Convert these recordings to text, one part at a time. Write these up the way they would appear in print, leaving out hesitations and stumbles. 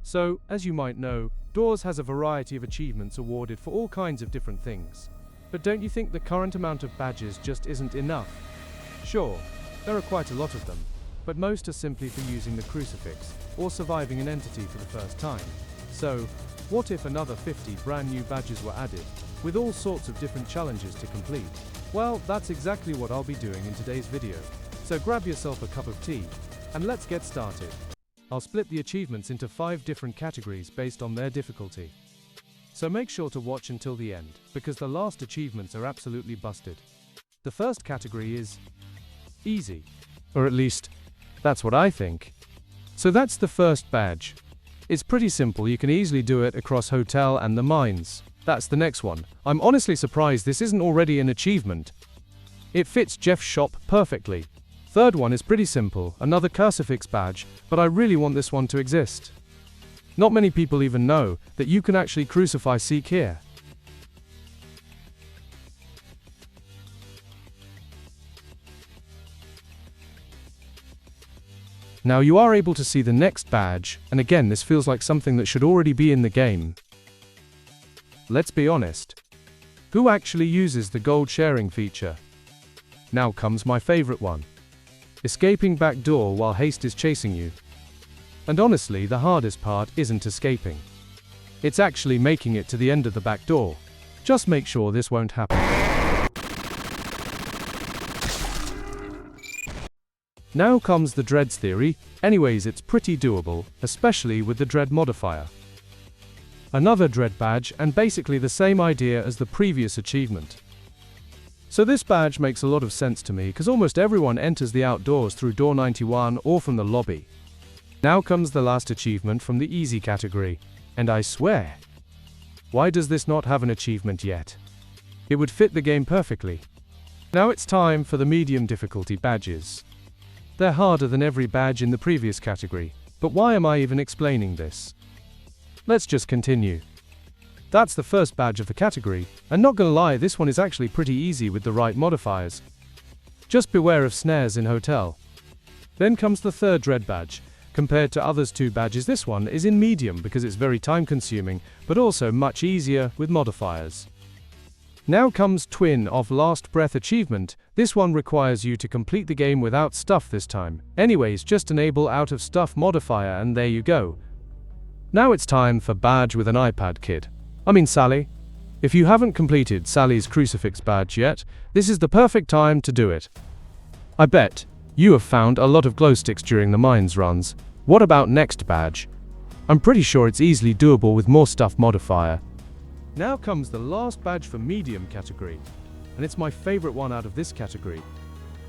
So, as you might know, Doors has a variety of achievements awarded for all kinds of different things. But don't you think the current amount of badges just isn't enough? Sure, there are quite a lot of them, but most are simply for using the crucifix, or surviving an entity for the first time. So, what if another 50 brand new badges were added, with all sorts of different challenges to complete? Well, that's exactly what I'll be doing in today's video. So grab yourself a cup of tea, and let's get started. I'll split the achievements into 5 different categories based on their difficulty. So make sure to watch until the end, because the last achievements are absolutely busted. The first category is easy. Or at least, that's what I think. So that's the first badge. It's pretty simple, you can easily do it across hotel and the mines. That's the next one. I'm honestly surprised this isn't already an achievement. It fits Jeff's shop perfectly. Third one is pretty simple, another crucifix badge, but I really want this one to exist. Not many people even know that you can actually crucify Seek here. Now you are able to see the next badge, and again this feels like something that should already be in the game. Let's be honest. Who actually uses the gold sharing feature? Now comes my favorite one. Escaping back door while haste is chasing you. And honestly, the hardest part isn't escaping. It's actually making it to the end of the back door. Just make sure this won't happen. Now comes the dreads theory. Anyways, it's pretty doable, especially with the dread modifier. Another dread badge, and basically the same idea as the previous achievement. So this badge makes a lot of sense to me, because almost everyone enters the outdoors through door 91 or from the lobby. Now comes the last achievement from the easy category, and I swear, why does this not have an achievement yet? It would fit the game perfectly. Now it's time for the medium difficulty badges. They're harder than every badge in the previous category, but why am I even explaining this? Let's just continue. That's the first badge of the category, and not gonna lie, this one is actually pretty easy with the right modifiers. Just beware of snares in hotel. Then comes the third dread badge. Compared to others 2 badges, this one is in medium because it's very time consuming, but also much easier with modifiers. Now comes Twin of Last Breath achievement. This one requires you to complete the game without stuff this time. Anyways, just enable out of stuff modifier and there you go. Now it's time for badge with an iPad kid. I mean Sally. If you haven't completed Sally's crucifix badge yet, this is the perfect time to do it. I bet you have found a lot of glow sticks during the mines runs. What about next badge? I'm pretty sure it's easily doable with more stuff modifier. Now comes the last badge for medium category, and it's my favorite one out of this category.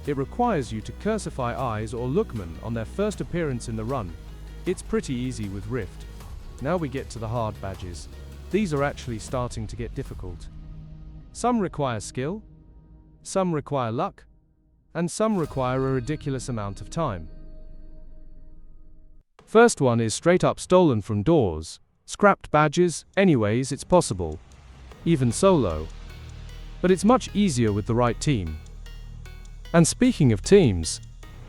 It requires you to crucify eyes or lookmen on their first appearance in the run. It's pretty easy with Rift. Now we get to the hard badges. These are actually starting to get difficult. Some require skill, some require luck, and some require a ridiculous amount of time. First one is straight up stolen from doors. Scrapped badges, anyways, it's possible. Even solo. But it's much easier with the right team. And speaking of teams,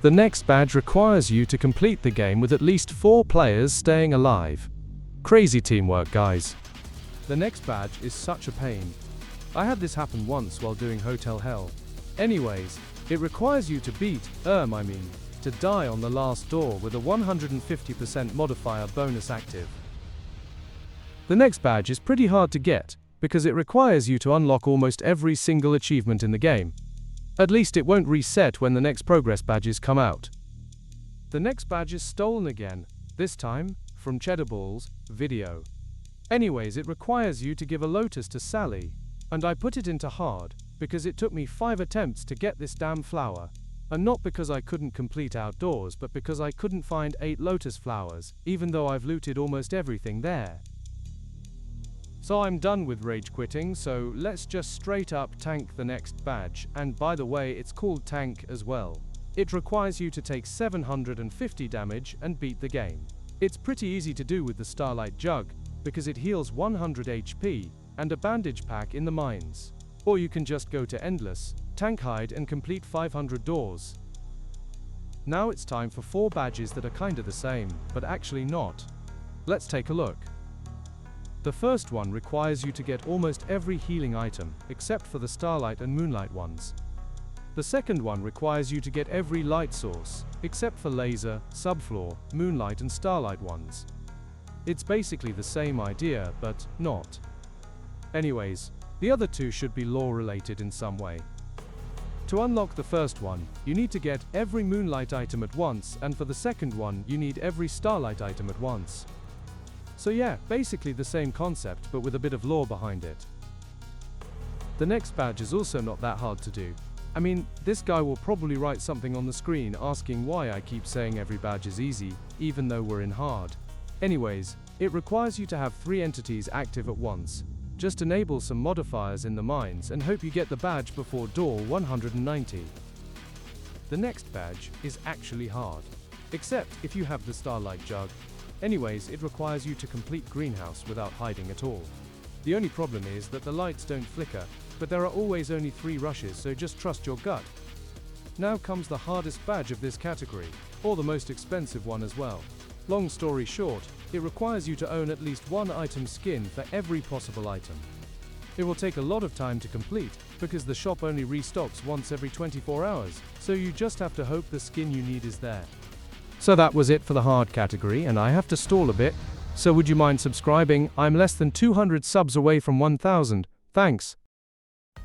the next badge requires you to complete the game with at least 4 players staying alive. Crazy teamwork, guys. The next badge is such a pain. I had this happen once while doing Hotel Hell. Anyways, it requires you to to die on the last door with a 150% modifier bonus active. The next badge is pretty hard to get, because it requires you to unlock almost every single achievement in the game. At least it won't reset when the next progress badges come out. The next badge is stolen again, this time from Cheddar Ball's video. Anyways, it requires you to give a lotus to Sally, and I put it into hard, because it took me 5 attempts to get this damn flower. And not because I couldn't complete outdoors, but because I couldn't find 8 lotus flowers, even though I've looted almost everything there. So I'm done with rage quitting, so let's just straight up tank the next badge, and by the way, it's called tank as well. It requires you to take 750 damage and beat the game. It's pretty easy to do with the Starlight Jug, because it heals 100 HP, and a bandage pack in the mines. Or you can just go to Endless, tank hide and complete 500 doors. Now it's time for 4 badges that are kinda the same, but actually not. Let's take a look. The first one requires you to get almost every healing item, except for the starlight and moonlight ones. The second one requires you to get every light source, except for laser, subfloor, moonlight and starlight ones. It's basically the same idea, but not. Anyways, the other two should be lore related in some way. To unlock the first one, you need to get every moonlight item at once, and for the second one, you need every starlight item at once. So yeah, basically the same concept, but with a bit of lore behind it. The next badge is also not that hard to do. I mean, this guy will probably write something on the screen asking why I keep saying every badge is easy, even though we're in hard. Anyways, it requires you to have 3 entities active at once. Just enable some modifiers in the mines and hope you get the badge before door 190. The next badge is actually hard. Except if you have the starlight jug. Anyways, it requires you to complete greenhouse without hiding at all. The only problem is that the lights don't flicker, but there are always only 3 rushes, so just trust your gut. Now comes the hardest badge of this category, or the most expensive one as well. Long story short, it requires you to own at least 1 item skin for every possible item. It will take a lot of time to complete, because the shop only restocks once every 24 hours, so you just have to hope the skin you need is there. So that was it for the hard category, and I have to stall a bit, so would you mind subscribing? I'm less than 200 subs away from 1000, thanks.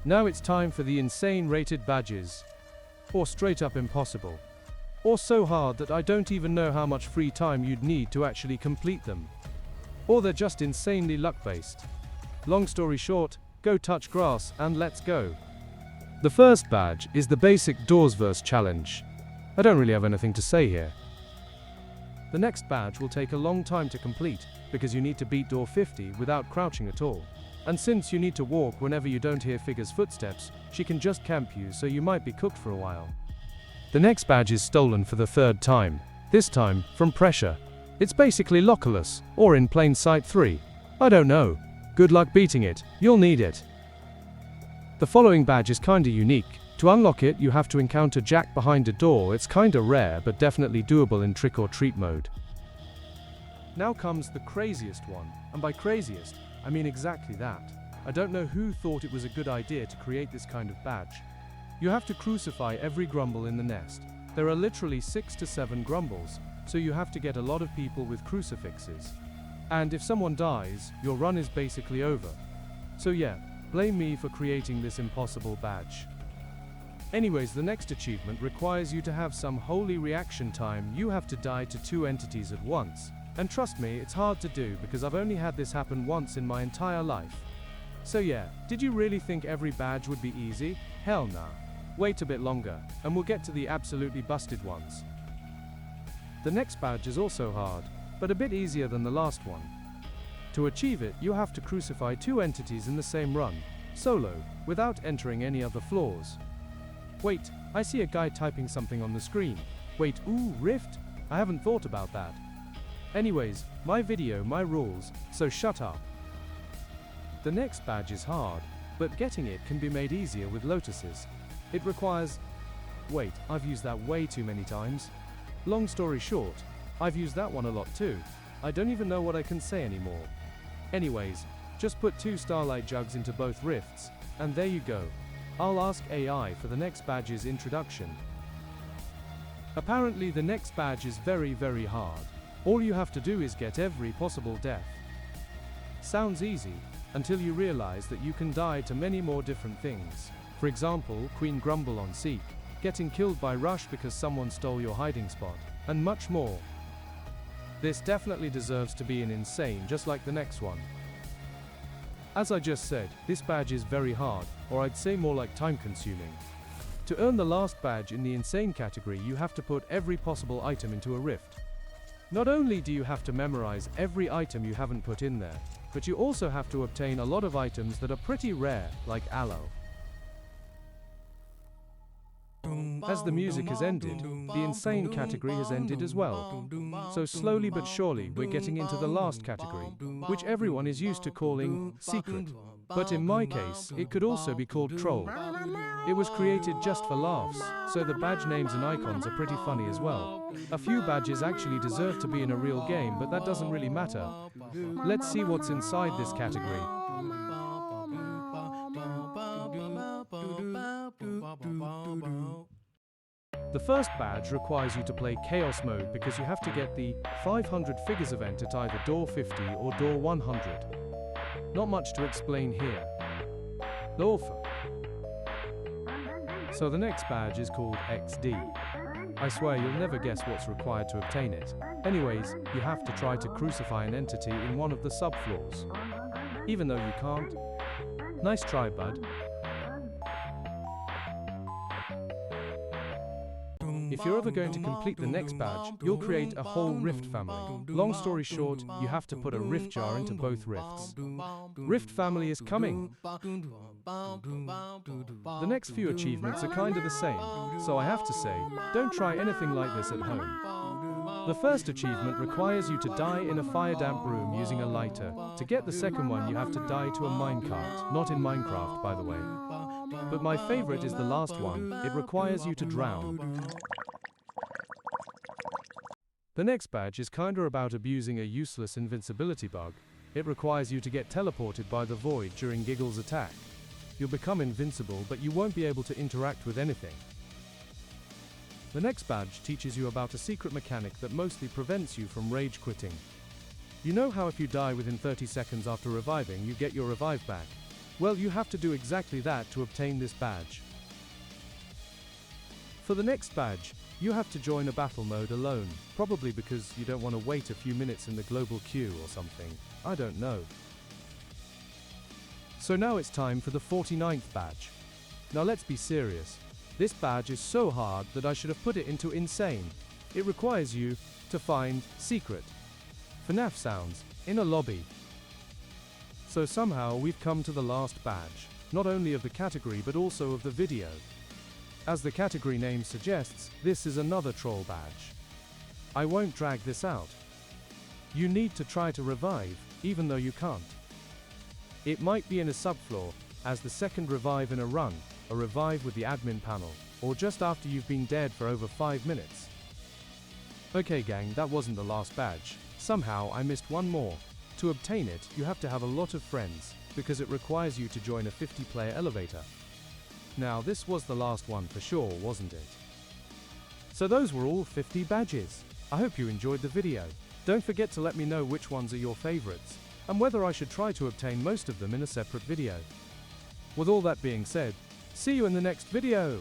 Now it's time for the insane rated badges. Or straight up impossible. Or so hard that I don't even know how much free time you'd need to actually complete them. Or they're just insanely luck-based. Long story short, go touch grass and let's go. The first badge is the basic Doorsverse challenge. I don't really have anything to say here. The next badge will take a long time to complete, because you need to beat door 50 without crouching at all. And since you need to walk whenever you don't hear Figure's footsteps, she can just camp you, so you might be cooked for a while. The next badge is stolen for the 3rd time, this time from Pressure. It's basically Lockerless, or in Plain Sight 3. I don't know. Good luck beating it, you'll need it. The following badge is kinda unique. To unlock it, you have to encounter Jack behind a door. It's kinda rare, but definitely doable in trick or treat mode. Now comes the craziest one, and by craziest, I mean exactly that. I don't know who thought it was a good idea to create this kind of badge. You have to crucify every grumble in the nest. There are literally 6 to 7 grumbles, so you have to get a lot of people with crucifixes. And if someone dies, your run is basically over. So yeah, blame me for creating this impossible badge. Anyways, the next achievement requires you to have some holy reaction time. You have to die to 2 entities at once. And trust me, it's hard to do because I've only had this happen once in my entire life. So yeah, did you really think every badge would be easy? Hell nah. Wait a bit longer, and we'll get to the absolutely busted ones. The next badge is also hard, but a bit easier than the last one. To achieve it, you have to crucify 2 entities in the same run, solo, without entering any other floors. Wait, I see a guy typing something on the screen. Wait, ooh, Rift? I haven't thought about that. Anyways, my video, my rules, so shut up. The next badge is hard, but getting it can be made easier with lotuses. It requires... Wait, I've used that way too many times. Long story short, I've used that one a lot too. I don't even know what I can say anymore. Anyways, just put 2 starlight jugs into both rifts, and there you go. I'll ask AI for the next badge's introduction. Apparently the next badge is very, very hard. All you have to do is get every possible death. Sounds easy, until you realize that you can die to many more different things. For example, Queen Grumble on Seek, getting killed by Rush because someone stole your hiding spot, and much more. This definitely deserves to be an insane, just like the next one. As I just said, this badge is very hard, or I'd say more like time-consuming. To earn the last badge in the insane category, you have to put every possible item into a rift. Not only do you have to memorize every item you haven't put in there, but you also have to obtain a lot of items that are pretty rare, like aloe. As the music has ended, the insane category has ended as well. So slowly but surely we're getting into the last category, which everyone is used to calling secret. But in my case, it could also be called troll. It was created just for laughs, so the badge names and icons are pretty funny as well. A few badges actually deserve to be in a real game, but that doesn't really matter. Let's see what's inside this category. The first badge requires you to play Chaos Mode because you have to get the 500 figures event at either door 50 or door 100. Not much to explain here. Lawful. So the next badge is called XD. I swear you'll never guess what's required to obtain it. Anyways, you have to try to crucify an entity in one of the subfloors. Even though you can't. Nice try, bud. If you're ever going to complete the next badge, you'll create a whole rift family. Long story short, you have to put a rift jar into both rifts. Rift family is coming! The next few achievements are kinda the same, so I have to say, don't try anything like this at home. The first achievement requires you to die in a fire-damp room using a lighter. To get the second one you have to die to a minecart, not in Minecraft by the way. But my favorite is the last one, it requires you to drown. The next badge is kinda about abusing a useless invincibility bug. It requires you to get teleported by the void during Giggle's attack. You'll become invincible, but you won't be able to interact with anything. The next badge teaches you about a secret mechanic that mostly prevents you from rage quitting. You know how if you die within 30 seconds after reviving, you get your revive back? Well, you have to do exactly that to obtain this badge. For the next badge, you have to join a battle mode alone, probably because you don't want to wait a few minutes in the global queue or something. I don't know. So now it's time for the 49th badge. Now let's be serious. This badge is so hard that I should have put it into insane. It requires you to find secret FNAF sounds in a lobby. So somehow we've come to the last badge, not only of the category but also of the video. As the category name suggests, this is another troll badge. I won't drag this out. You need to try to revive, even though you can't. It might be in a subfloor, as the second revive in a run, a revive with the admin panel, or just after you've been dead for over 5 minutes. Okay gang, that wasn't the last badge. Somehow I missed one more. To obtain it, you have to have a lot of friends, because it requires you to join a 50-player elevator. Now this was the last one for sure, wasn't it? So those were all 50 badges. I hope you enjoyed the video. Don't forget to let me know which ones are your favorites, and whether I should try to obtain most of them in a separate video. With all that being said, see you in the next video!